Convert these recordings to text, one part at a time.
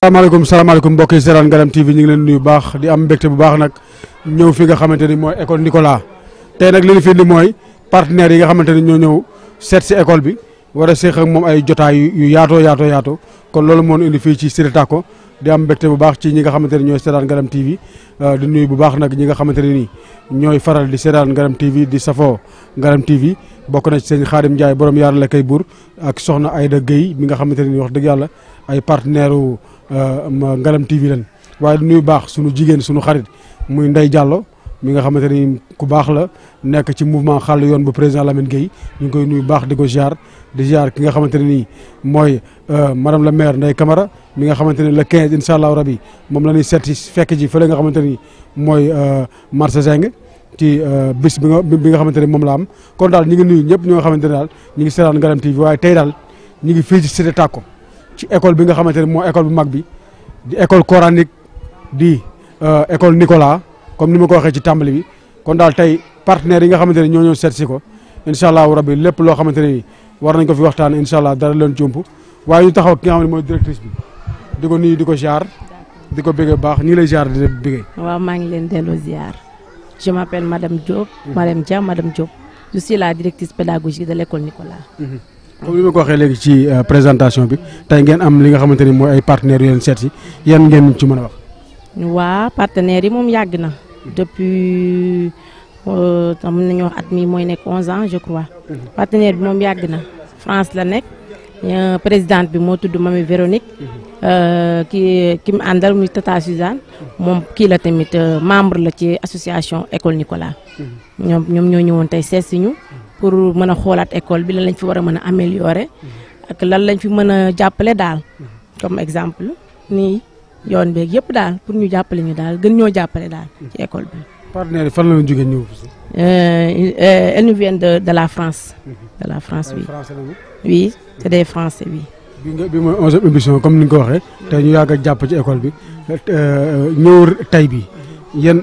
salaamaaleykum mbokk yi seetaan Ngalam TV ñu ngi leen nuyu baax di am mbégte bu baax nag ñëw fi nga xamante ni mooy école Nicolas tey nag li ñu fi indi mooy partenaires yi nga xamante ni ñoo ñëw seet si école bi war a séq ak moom ay jotaay yu yaatoo kon loolu moo ñu indi fii ci Cité Tako di am mbégte bu baax ci ñi nga xamante ni ñooy seetaan Ngalam TV di nuyu bu baax nag ñi nga xamante ne nii ñooy faral di seetaan Ngalam TV di safoo Ngalam TV bokk na ci sëñ Xaadim Ndiaye borom yaar la kay buur ak soxna Ayda Guèye mi nga xamante ne nii wax dëgg yàlla ay partenaire u Ngalam TV leen waaye di nuyu baax sunu jigéen sunu xarit muy Ndey Diallo mi nga xamante ni ku baax la nekk ci mouvement xàll yoon bu président Lamine Guèye ñu ngi koy nuyu baax di ko ziar ki nga xamante ne nii mooy madame la maire Ndeye Camara mi nga xamante ne le 15 incha allahu rabi moom la ñuy seet si fekk ji fële nga xamante ni mooy marché Zeng ci bis bi nga xamante ne moom la am kon daal ñu ngi nuyu ñëpp ñoo nga xamante ne daal ñu ngi seetaan Ngalam TV waaye tey daal ñu ngi fii ci Cité Tako ci école bi nga xamante ne mooy école bu mag bi di école coranique di école Nicolas comme ni ma ko waxee ci tàmbali bi kon daal tey partenaires yi nga xamante ne ñoo ñëw seet si ko incha allahu rabbi lépp loo xamante ne war nañ ko fi waxtaan incha allah dara leen jump waaye ñu taxaw ki nga xam ne mooy directrice bi di ko nuyu di ko ziar di ko bëggee baax ñu ngi lay ziar di bëggee. waaw maa ngi leen delloo ziar je m'appelle madame Diop. madame Diop je suis la directrice pédagogique de l'école Nicolas. comme ni ma ko waxee léegi ci présentation bi tey ngeen am li nga xamante ni mooy ay partenaires yu leen seet si yan ngeen ci mën a wax. waa partenaires yi moom yàgg na. depuis mën nañu wax at mi mooy nekk 11 ans je crois. partenaire bi moom yàgg na France la nekk présidente bi moo tudd Mami Véronique. ki mu àndal muy Tata Suzanne. moom kii la tamit membre la ci association école Nicolas. ñoom ñoo ñëwoon tey seet si ñu. pour mën a xoolaat école bi lan lañ fi war a mën a améliorer ak lan lañ fi mën a jàppale daal comme exemple nii yoon beeg yëpp daal pour ñu jàppale ñu daal gën ñoo jàppale daal ci école bi. partenaires yi fan la ñu jógee ñëw fi. elles nous viennent de la France. de la France oui. oui c'est des Français oui. bi mooy 11e émission comme ni nga ko waxee tey ñu yàgg a jàpp ci école bi ñëw tey bi yan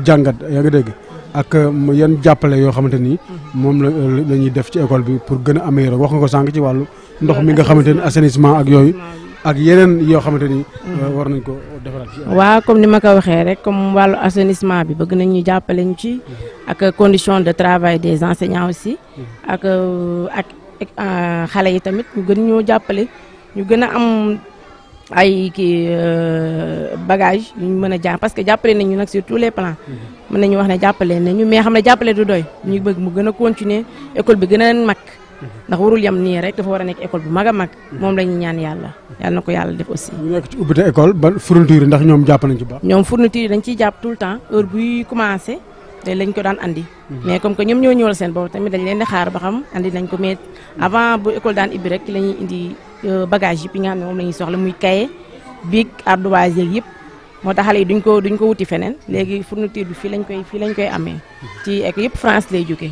jàngat yaa nga dégg. ak yan jàppale yoo xamante ni moom la ñuy def ci école bi pour gën a améliorer wax nga ko sànq ci wàllu ndox mi nga xamante ni assainissement ak yooyu ak yeneen yoo xamante ni war nañ ko defaraat ci. waaw comme ni ma ko waxee rek comme wàllu assainissement bi bëgg nañ ñu jàppale ñu ci ak conditions de travail des enseignants aussi ak xale yi tamit ñu gën ñoo jàppale ñu gën a am ay kii bagage yu ñu mën a jàng parce que jàppale nañu nag sur tous les plans mën nañu wax ne jàppale nañu mais xam ne jàppale du doy ñu bëgg mu gën a continuer école bi gën a mag ndax warul yam nii rek dafa war a nekk école bu mag a mag moom la ñu ñaan yàlla na ko yàlla def aussi. ñu nekk ci ubbite école ba fourniture yi ndax ñoom jàpp nañ ci baax. ñoom fourniture yi dañ ciy jàpp tout le temps heure buy commencé te lañ ko daan andi. mais comme que ñoom ñoo ñëwal seen bopp tamit dañ leen di xaar ba xam andi nañ ko mais avant bu école daan ibbi rek la ñuy indi. bagage yi nga xam ne moom la ñuy soxla muy cahier bic ardoise yeeg yëpp moo tax xale yi duñ ko wuti feneen léegi fourniture bi fii lañ koy amee ci ek yëpp France lay jógee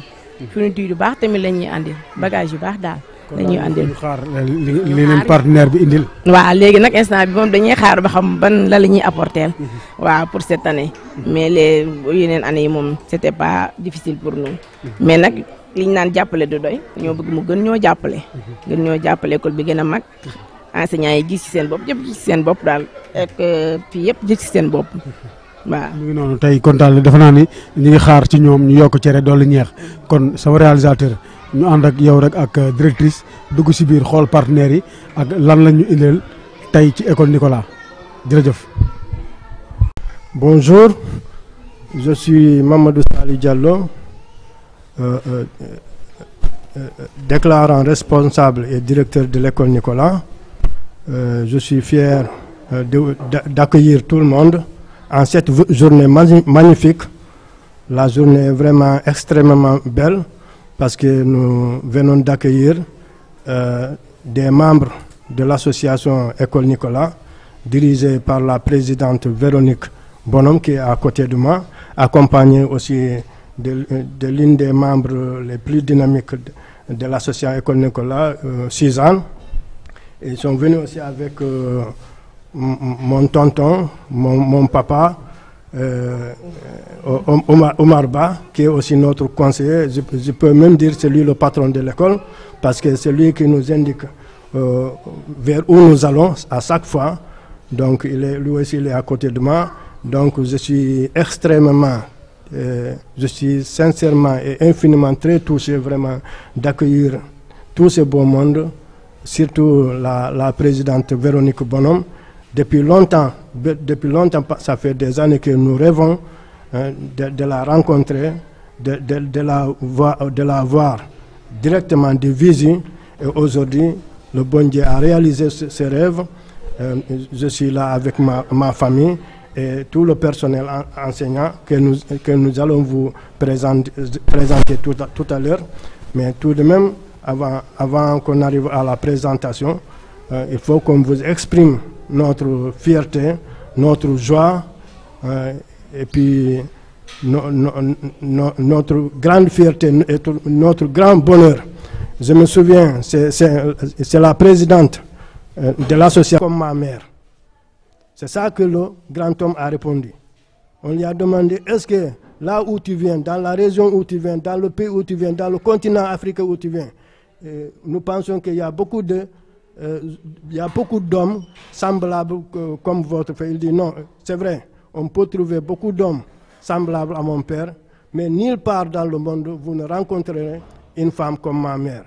fourniture yu baax tamit la ñuy andil bagage yu baax daal la ñuy andil xaar li leen partenaire bi indil waaw léegi nag instant bi moom dañuy xaar ba xam ban la ñuy apporter waaw pour cette année mais les yeneen années yi moom c'était pas difficile pour nous mais nag liñ naan jàppale du doy ñoo bëgg mu gën ñoo jàppale école bi gën a mag enseignants yi gis ci seen bopp yëpp gis ci seen bopp daal ak fii yëpp gis ci seen bopp waaw. mu ngi noonu tey kontaan dafa naa ni ñu ngi xaar ci ñoom ñu yokk cere dolli ñeex kon sama réalisateur ñu ànd ak yow rek ak directrice dugg ci biir xool partenaires yi ak lan la ñu indil tey ci école Nicolas jërëjëf. Bonjour, je suis Mamadou Sali Diallo. Déclarant responsable et directeur de l'école Nicolas, je suis fier d'accueillir tout le monde en cette journée magnifique. La journée est vraiment extrêmement belle parce que nous venons d'accueillir des membres de l'association École Nicolas, dirigée par la présidente Véronique Bonhomme qui est à côté de moi, accompagnée aussi de l'une des membres les plus dynamiques de l'association École Nicolas, Suzanne. Ils sont venus aussi avec mon tonton, mon papa, Omar Ba, qui est aussi notre conseiller. Je peux même dire c'est lui le patron de l'école, parce que c'est lui qui nous indique vers où nous allons à chaque fois. Donc lui aussi il est à côté de moi. Donc je suis extrêmement, je suis sincèrement et infiniment très touché vraiment d'accueillir tout ce beau monde, surtout la présidente Véronique Bonhomme. Depuis longtemps, ça fait des années que nous rêvons de la rencontrer, de la voir directement de visu. Et aujourd'hui, le bon Dieu a réalisé ce rêve. Je suis là avec ma famille et tout le personnel enseignant que nous allons vous présenter tout à l'heure. Mais tout de même, avant qu'on arrive à la présentation, il faut qu'on vous exprime notre fierté, notre joie et puis notre grande fierté et notre grand bonheur. Je me souviens, c'est la présidente de l'association comme ma mère. C'est ça que le grand homme a répondu. On lui a demandé, est-ce que là où tu viens, dans la région où tu viens, dans le pays où tu viens, dans le continent africain où tu viens, nous pensons qu'il y a beaucoup d'hommes semblables comme votre père. Il dit non, c'est vrai, on peut trouver beaucoup d'hommes semblables à mon père, mais nulle part dans le monde vous ne rencontrerez une femme comme ma mère.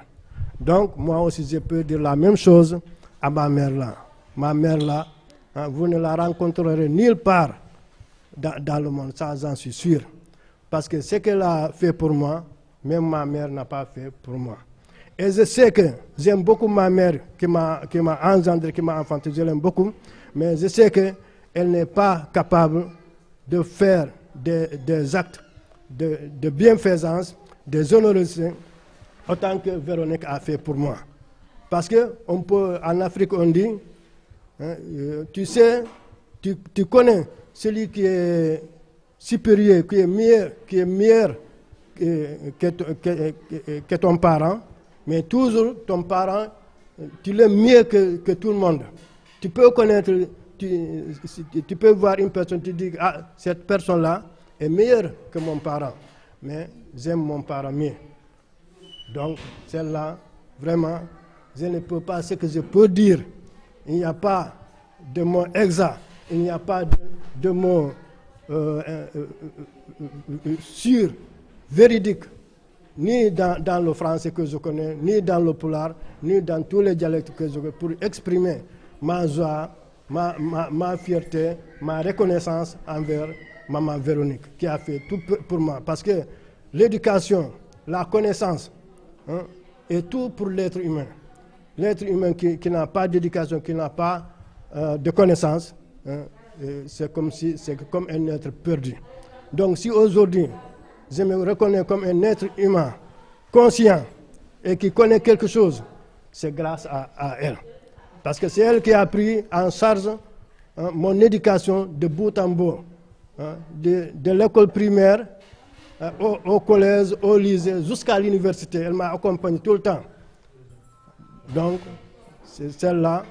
Donc moi aussi je peux dire la même chose à ma mère là. Ma mère là, vous ne la rencontrerez nulle part dans le monde, ça j'en suis sûr. Parce que ce qu'elle a fait pour moi, même ma mère n'a pas fait pour moi. Et je sais que j'aime beaucoup ma mère qui m'a engendré, qui m'a enfanté, je l'aime beaucoup, mais je sais qu'elle n'est pas capable de faire des actes de bienfaisance, de générosité, autant que Véronique a fait pour moi. Parce que en Afrique on dit, tu sais, tu connais celui qui est supérieur, qui est meilleur que ton parent, mais toujours ton parent, tu l'aimes mieux que tout le monde. Tu peux connaître, tu peux voir une personne, tu dis, ah, cette personne-là est meilleure que mon parent, mais j'aime mon parent mieux. Donc, celle-là, vraiment, je ne peux pas, ce que je peux dire, il n'y a pas de mot exact, il n'y a pas de mot sûr, véridique, ni dans le français que je connais, ni dans le pulaar, ni dans tous les dialectes que je connais, pour exprimer ma joie, ma fierté, ma reconnaissance envers maman Véronique, qui a fait tout pour moi. Parce que l'éducation, la connaissance, est tout pour l'être humain. L'être humain qui n'a pas d'éducation, qui n'a pas de connaissance, c'est comme un être perdu. Donc si aujourd'hui, je me reconnais comme un être humain conscient et qui connaît quelque chose, c'est grâce à elle. Parce que c'est elle qui a pris en charge mon éducation de bout en bout, de l'école primaire au collège, au lycée, jusqu'à l'université. Elle m'a accompagné tout le temps. Donc, c'est celle-là,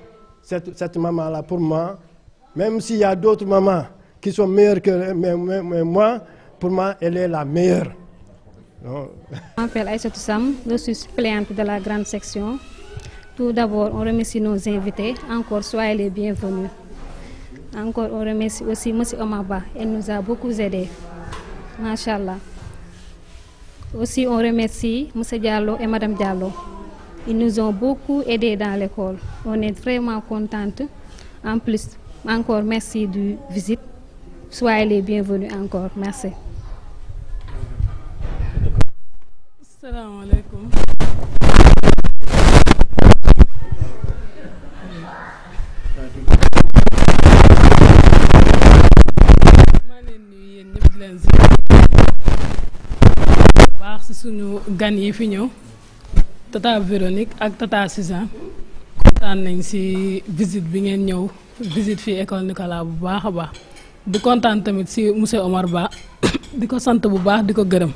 cette maman-là pour moi, même s'il y a d'autres mamans qui sont meilleures que moi, pour moi, elle est la meilleure. Je m'appelle Aïssatou Sam, je suis suppléante de la grande section. Tout d'abord, on remercie nos invités. Encore, soyez les bienvenus. Encore, on remercie aussi M. Omaba. Elle nous a beaucoup aidés. Machallah. Aussi, on remercie M. Diallo et Mme Diallo. Ils nous ont beaucoup aidés dans l'école. On est vraiment contente. En plus, encore merci du visite. Soyez les bienvenus encore. Merci. Assalamu alaikum. maa leen nuyu yéen ñëpp di leen baax ci suñu gan yi fi ñëw tata Véronique ak tata Suzanne kontaan nañ ci visite bi ngeen ñëw visite fii école Nicolas bu baax a baax di kontaan tamit ci monsieur Omar Ba di ko sant bu baax di ko gërëm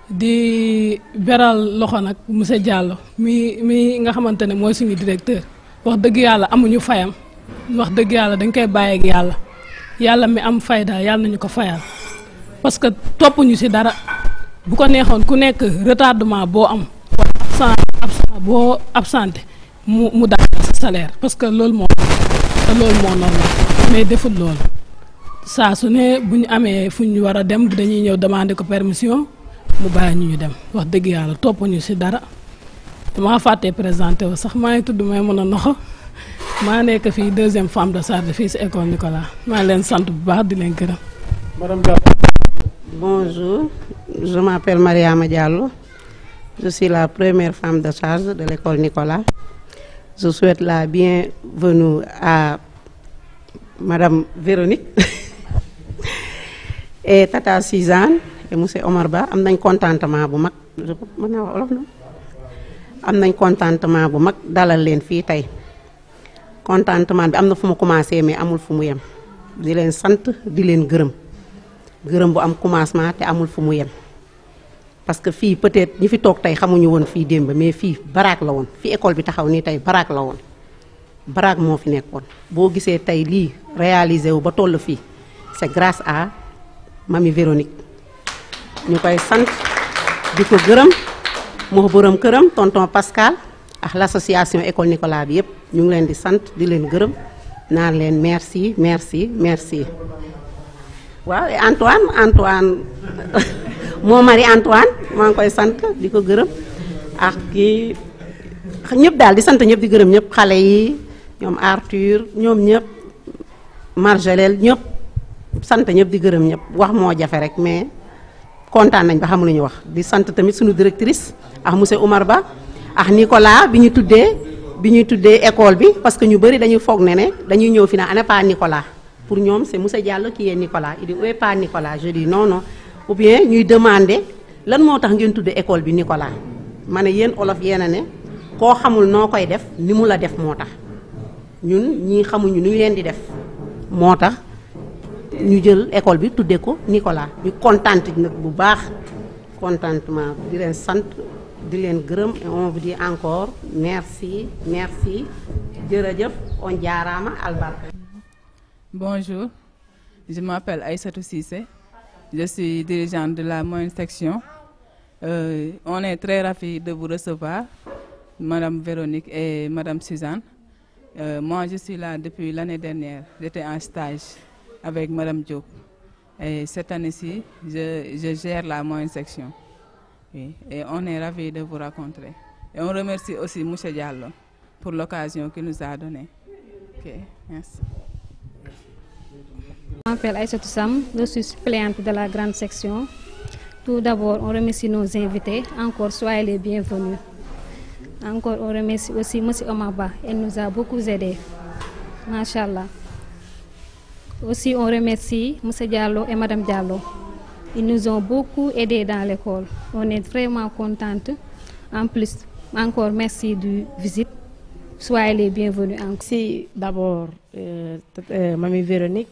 di beral loxo nag monsieur Diallo mi nga xamante ne mooy suñu directeur wax dëgg yàlla amuñu fayam wax dëgg yàlla dañ koy bàyyi ak yàlla mi am fayda yàlla nañu ko fayal parce que toppuñu ci dara bu ko neexoon ku nekk retardement boo am wala absent boo absenté mu daal sa salaire parce que loolu moom te loolu moo normal mais deful loolu saa su ne bu ñu amee fu ñu war a dem dañuy ñëw demander ko permission mu bàyyi ñu dem wax dëgg yàlla topp ñu ci dara damaa fàttee présenté wu sax maa ngi tudd Maimouna Noxo maa nekk fii 2e femme de charge fii ci école Nicolas maa ngi leen sant bu baax di leen gërëm. Madame Diallo. Bonjour, je m'appelle Mariama Diallo. Je suis la première femme de charge de l'école Nicolas. Je souhaite la bienvenue à Madame Véronique et Tata Suzanne et Monsieur Omar Ba. Am nañ contentement bu mag mën naa wax olof na am nañ contentement bu mag dalal leen fii tey contentement bi am na fu mu commencé mais amul fu mu yem di leen sant di leen gërëm bu am commencement te amul fu mu yem parce que fii peut-être ñi fi toog tey xamuñu woon fii démb mais fii baraak la woon fii école bi taxaw nii tey baraak la woon baraak moo fi nekkoon boo gisee tey lii réalisé wu ba toll fii c'est grâce à Mami Véronique ñu koy sant di ko gërëm moo borom këram tonton Pascal ak l'association école Nicolas bi yëpp ñu ngi leen di sant di leen gërëm naan leen merci merci merci waaw et Antoine moo mari Antoine maa ngi koy sant di ko gërëm ak kii ñëpp daal di sant ñëpp di gërëm ñëpp xale yi ñoom Arthur ñoom ñëpp Marjalel ñëpp sant ñëpp di gërëm ñëpp wax moo jafe rek mais kontaan nañ ba xamul lu ñu wax di sant tamit suñu directrice ak monsieur Oumar Ba ak Nicolas bi ñu tuddee école bi parce que ñu bëri dañuy foog ne dañuy ñëw fi na ana pas Nicolas pour ñoom c'est monsieur Diallo qui est Nicolas il dit où est pas Nicolas je dis non ou bien ñuy demander lan moo tax ngeen tuddee école bi Nicolas ma ne yéen olof yéen a ne koo xamul noo koy def ni mu la def moo tax ñun ñii xamuñu nu ñu leen di def moo tax ñu jël école bi tuddee ko Nicolas ñu kontaan nag bu baax contentement di leen sant di leen gërëm et on vous dit encore merci jërëjëf on jaaraama albarka. Bonjour, je m'appelle Aïssatou Cissé, je suis dirigeante de la moyenne section. On est très ravis de vous recevoir, Madame Véronique et Madame Suzanne. Moi, je suis là depuis l'année dernière, j'étais en stage avec Madame Diop. Et cette année-ci, je gère la moyenne section. Oui, et on est ravis de vous rencontrer. Et on remercie aussi M. Diallo pour l'occasion qu'il nous a donnée. Ok, merci. Je m'appelle Aïssatou Sam, je suis suppléante de la grande section. Tout d'abord, on remercie nos invités. Encore, soyez les bienvenus. Encore, on remercie aussi M. Omar Ba. Il nous a beaucoup aidés. Machallah. Aussi, on remercie M. Diallo et Mme Diallo. Ils nous ont beaucoup aidés dans l'école. On est vraiment contente. En plus, encore merci du visite. Soyez les bienvenus. Merci d'abord Mamie Véronique,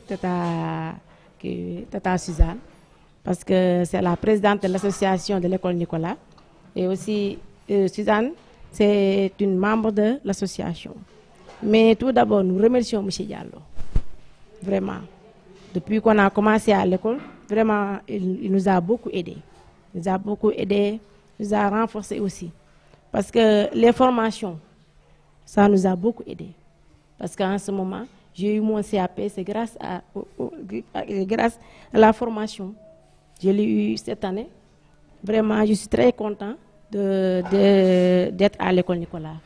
Tata Suzanne, parce que c'est la présidente de l'association de l'école Nicolas. Et aussi Suzanne, c'est une membre de l'association. Mais tout d'abord, nous remercions M. Diallo. Vraiment. Depuis qu'on a commencé à l'école, vraiment, il nous a beaucoup aidés. Il nous a beaucoup aidés, il nous a renforcés aussi. Parce que les formations, ça nous a beaucoup aidés. Parce qu'en ce moment, j'ai eu mon CAP, c'est grâce à la formation. Je l'ai eu cette année. Vraiment, je suis très content d'être à l'école Nicolas.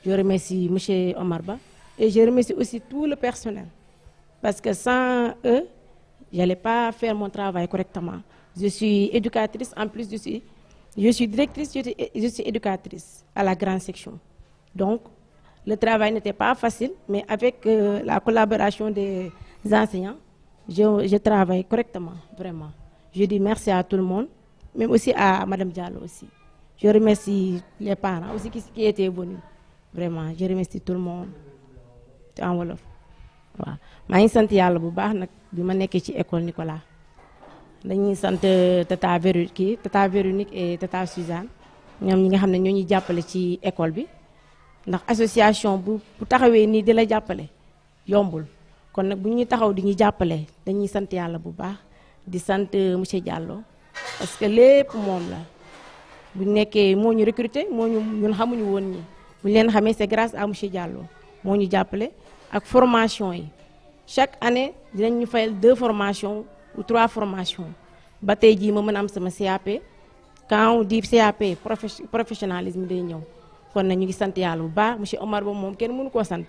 Je remercie M. Omar Ba et je remercie aussi tout le personnel. Parce que sans eux, je n'allais pas faire mon travail correctement. Je suis éducatrice, en plus je suis directrice, je suis éducatrice à la grande section. Donc, le travail n'était pas facile, mais avec la collaboration des enseignants, je travaille correctement, vraiment. Je dis merci à tout le monde, même aussi à Mme Diallo aussi. Je remercie les parents aussi qui étaient venus. Vraiment, je remercie tout le monde. En wolof. Waaw maa ngi sant yàlla bu baax nag bi ma nekkee ci école Nicolas dañuy sant Tata Véronique et Tata Suzanne ñoom ñi nga xam ne ñoo ñuy jàppale ci école bi ndax association bu taxawee nii di la jàppale yombul kon nag bu ñuy taxaw di ñu jàppale dañuy sant yàlla bu baax di sant monsieur Diallo parce que lépp moom la bu nekkee moo ñu recruter ñun xamuñu woon ñi bu ñu leen xamee c'est grâce à monsieur Diallo moo ñu jàppale ak formation yi chaque année dinañ ñu fayal 2 formations ou 3 formations ba tey jii ma mën a am sama CAP quand on dit CAP professionnalisme day ñëw kon na ñu ngi sant yàlla bu baax monsieur Omar Ba moom kenn mënu koo sant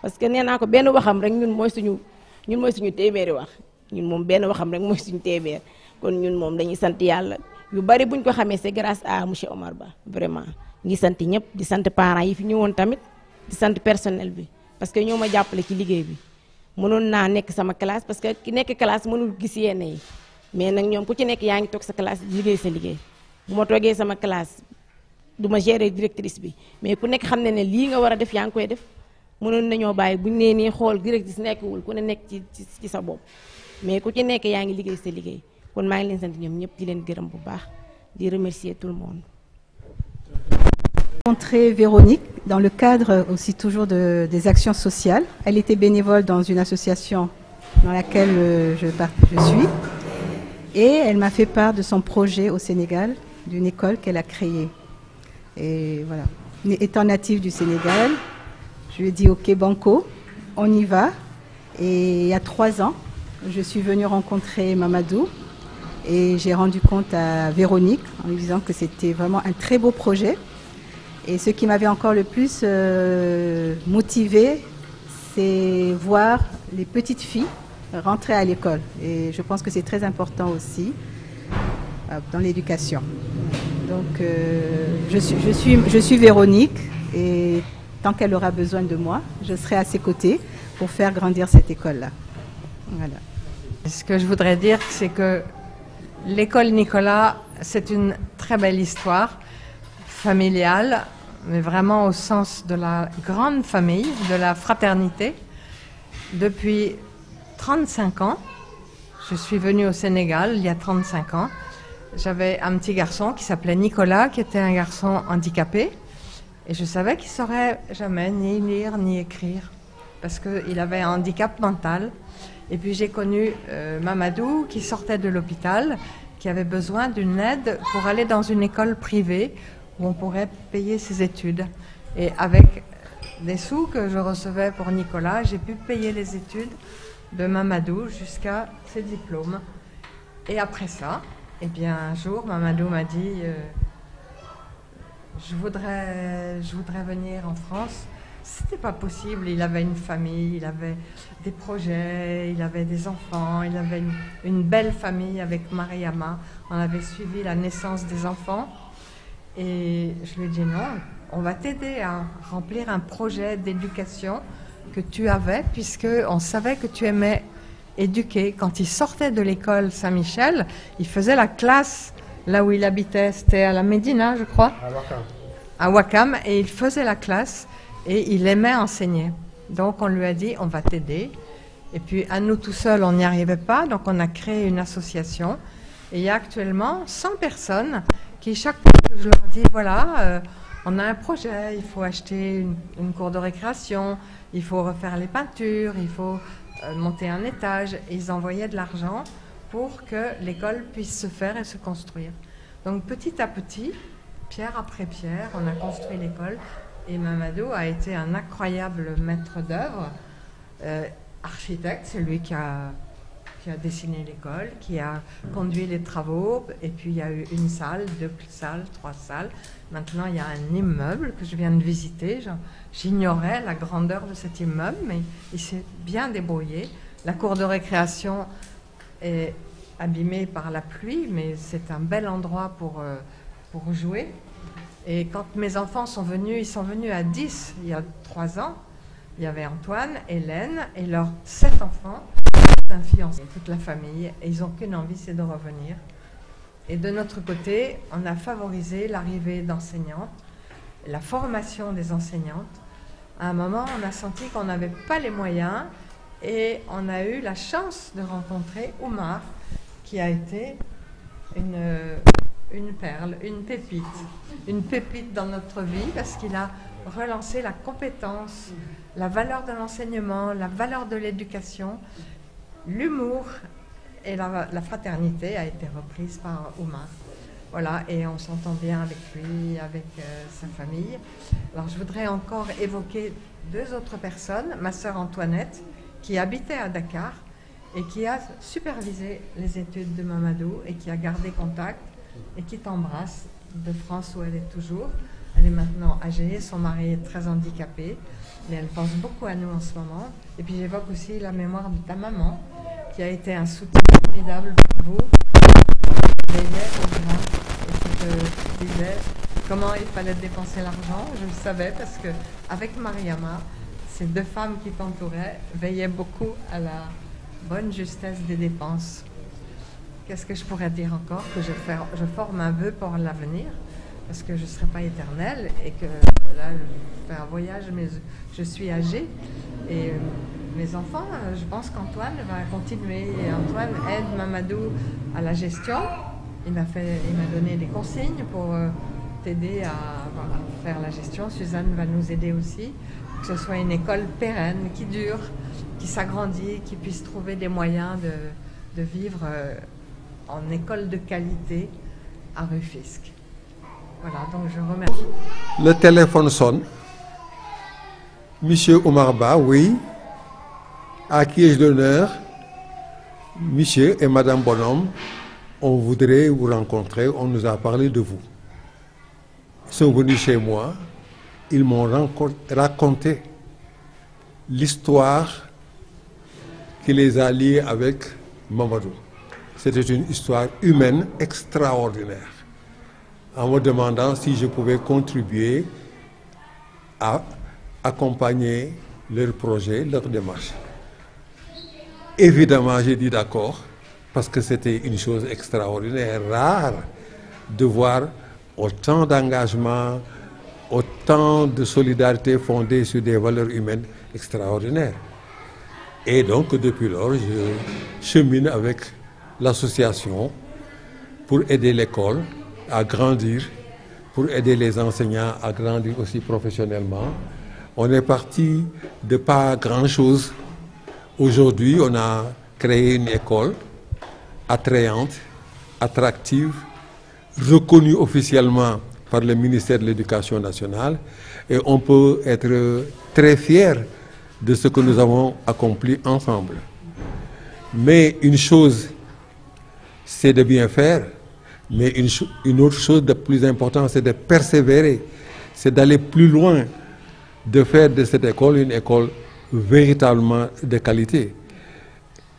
parce que nee naa ko benn waxam rek ñun mooy suñu téeméeri wax ñun moom benn waxam rek mooy suñu téeméer kon ñun moom dañuy sant yàlla yu bari buñ ko xamee c'est grâce à monsieur Omar Ba vraiment ngi sant ñëpp di sant parents yi fi ñëwoon tamit di sant personnel bi parce que ñoo ma jàppale ci liggéey bi mënoon naa nekk sama classe parce que ki nekk classe mënul gis yenn yi mais nag ñoom ku ci nekk yaa ngi toog sa classe di liggéey sa liggéey bu ma toogee sama classe du ma gérer directrice bi mais ku nekk xam ne ne lii nga war a def yaa ngi koy def mënoon nañoo bàyyi buñ nee nii xool directrice nekkwul ku ne nekk ci sa bopp mais ku ci nekk yaa ngi liggéey sa liggéey kon maa ngi leen sant ñoom ñëpp di leen gërëm bu baax di remercier tout le monde. Rencontré Véronique dans le cadre aussi toujours des actions sociales. Elle était bénévole dans une association dans laquelle je suis et elle m'a fait part de son projet au Sénégal, d'une école qu'elle a créée. Et voilà, étant native du Sénégal, je lui ai dit ok banco, on y va. Et il y a 3 ans, je suis venue rencontrer Mamadou et j'ai rendu compte à Véronique en lui disant que c'était vraiment un très beau projet. Et ce qui m'avait encore le plus motivée, c'est voir les petites filles rentrer à l'école. Et je pense que c'est très important aussi dans l'éducation. Donc je suis Véronique et tant qu'elle aura besoin de moi, je serai à ses côtés pour faire grandir cette école-là. Voilà. Ce que je voudrais dire, c'est que l'école Nicolas, c'est une très belle histoire familiale, mais vraiment au sens de la grande famille, de la fraternité. Depuis 35 ans, je suis venue au Sénégal il y a 35 ans. J'avais un petit garçon qui s'appelait Nicolas, qui était un garçon handicapé. Et je savais qu'il ne saurait jamais ni lire ni écrire, parce qu'il avait un handicap mental. Et puis j'ai connu Mamadou, qui sortait de l'hôpital, qui avait besoin d'une aide pour aller dans une école privée où on pourrait payer ses études. Et avec des sous que je recevais pour Nicolas, j'ai pu payer les études de Mamadou jusqu'à ses diplômes. Et après ça, eh bien, un jour, Mamadou m'a dit je voudrais venir en France. C'était pas possible, il avait une famille, il avait des projets, il avait des enfants, il avait une belle famille avec Mariama. On avait suivi la naissance des enfants et je lui ai dit non, on va t'aider à remplir un projet d'éducation que tu avais, puisque on savait que tu aimais éduquer. Quand il sortait de l'école Saint-Michel, il faisait la classe là où il habitait, c'était à la Médina, je crois, à Ouakam, et il faisait la classe et il aimait enseigner. Donc on lui a dit on va t'aider. Et puis à nous tout seuls on n'y arrivait pas, donc on a créé une association et il y a actuellement 100 personnes qui, chaque fois que je leur dis voilà, on a un projet, il faut acheter une cour de récréation, il faut refaire les peintures, il faut monter un étage, et ils envoyaient de l'argent pour que l'école puisse se faire et se construire. Donc petit à petit, pierre après pierre, on a construit l'école. Et Mamadou a été un incroyable maître d'œuvre, architecte, c'est lui qui a dessiné l'école, qui a conduit les travaux, et puis il y a eu une salle, 2 salles, 3 salles. Maintenant il y a un immeuble que je viens de visiter, j'ignorais la grandeur de cet immeuble, mais il s'est bien débrouillé. La cour de récréation est abîmée par la pluie, mais c'est un bel endroit pour jouer. Et quand mes enfants sont venus, ils sont venus à 10 il y a 3 ans. Il y avait Antoine, Hélène et leurs 7 enfants, un fiancé, toute la famille. Et ils n'ont qu'une envie, c'est de revenir. Et de notre côté, on a favorisé l'arrivée d'enseignantes, la formation des enseignantes. À un moment, on a senti qu'on n'avait pas les moyens et on a eu la chance de rencontrer Oumar, qui a été une perle, une pépite dans notre vie, parce qu'il a relancé la compétence, la valeur de l'enseignement, la valeur de l'éducation, l'humour et la fraternité a été reprise par Oumar. Voilà, et on s'entend bien avec lui, avec sa famille. Alors je voudrais encore évoquer 2 autres personnes. Ma sœur Antoinette, qui habitait à Dakar et qui a supervisé les études de Mamadou et qui a gardé contact et qui t'embrasse de France où elle est toujours. Elle est maintenant âgée, son mari est très handicapé, mais elle pense beaucoup à nous en ce moment. Et puis j'évoque aussi la mémoire de ta maman, qui a été un soutien formidable pour vous, qui veillait au grain et qui te disait comment il fallait dépenser l'argent. Je le savais parce que avec Mariama, ces 2 femmes qui t'entouraient veillaient beaucoup à la bonne justesse des dépenses. Qu'est-ce que je pourrais dire encore? Que je forme un vœu pour l'avenir, parce que je ne serai pas éternelle et que là, je fais un voyage, mais je suis âgée. Et mes enfants, je pense qu'Antoine va continuer. Et Antoine aide Mamadou à la gestion. Il m'a donné des consignes pour t'aider à faire la gestion. Suzanne va nous aider aussi. Que ce soit une école pérenne, qui dure, qui s'agrandit, qui puisse trouver des moyens de vivre en école de qualité à Rufisque. Voilà, donc je remercie. Le téléphone sonne. Monsieur Omar Ba, oui. À qui ai-je l'honneur? Monsieur et Madame Bonhomme, on voudrait vous rencontrer, on nous a parlé de vous. Ils sont venus chez moi, ils m'ont raconté l'histoire qui les a liés avec Mamadou. C'était une histoire humaine extraordinaire. En me demandant si je pouvais contribuer à accompagner leur projet, leur démarche. Évidemment, j'ai dit d'accord, parce que c'était une chose extraordinaire, rare, de voir autant d'engagement, autant de solidarité fondée sur des valeurs humaines extraordinaires. Et donc, depuis lors, je chemine avec l'association pour aider l'école à grandir, pour aider les enseignants à grandir aussi professionnellement. On est parti de pas grand-chose. Aujourd'hui, on a créé une école attrayante, attractive, reconnue officiellement par le ministère de l'Éducation nationale, et on peut être très fiers de ce que nous avons accompli ensemble. Mais une chose, c'est de bien faire, mais une autre chose de plus importante, c'est de persévérer, c'est d'aller plus loin, de faire de cette école une école véritablement de qualité.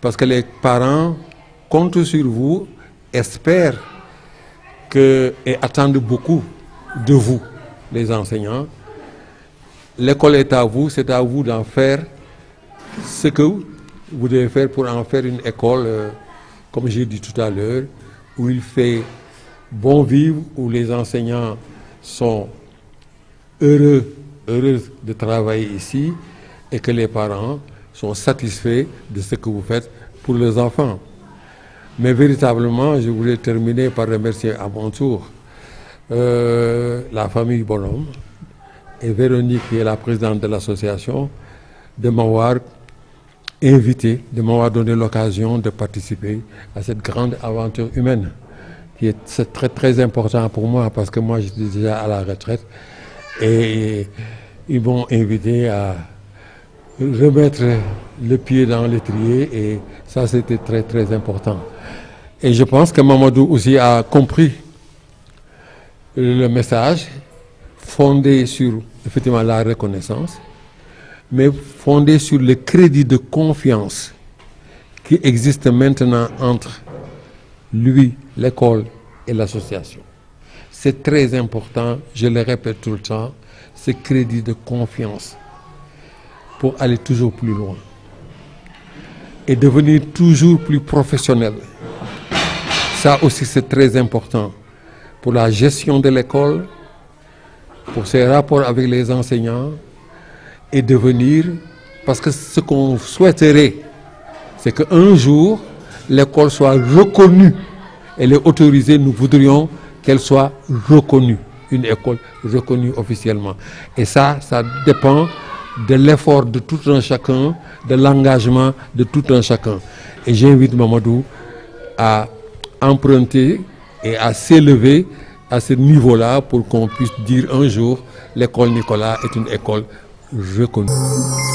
Parce que les parents comptent sur vous, espèrent et attendent beaucoup de vous, les enseignants. L'école est à vous, c'est à vous d'en faire ce que vous devez faire pour en faire une école, comme j'ai dit tout à l'heure, où il fait bon vivre, où les enseignants sont heureux de travailler ici et que les parents sont satisfaits de ce que vous faites pour les enfants. Mais véritablement, je voulais terminer par remercier à mon tour la famille Bonhomme et Véronique, qui est la présidente de l'association, de m'avoir invité, de m'avoir donné l'occasion de participer à cette grande aventure humaine, qui est très très important pour moi, parce que moi j'étais déjà à la retraite et ils m'ont invité à remettre le pied dans l'étrier, et ça c'était très très important. Et je pense que Mamadou aussi a compris le message, fondé sur effectivement la reconnaissance, mais fondé sur le crédit de confiance qui existe maintenant entre lui, l'école et l'association. C'est très important, je le répète tout le temps, ce crédit de confiance pour aller toujours plus loin et devenir toujours plus professionnel. Ça aussi c'est très important pour la gestion de l'école, pour ses rapports avec les enseignants, et devenir, parce que ce qu'on souhaiterait, c'est qu'un jour, l'école soit reconnue. Elle est autorisée, nous voudrions qu'elle soit reconnue, une école reconnue officiellement. Et ça dépend de l'effort de tout un chacun, de l'engagement de tout un chacun. Et j'invite Mamadou à emprunter et à s'élever à ce niveau-là pour qu'on puisse dire un jour l'école Nicolas est une école reconnue.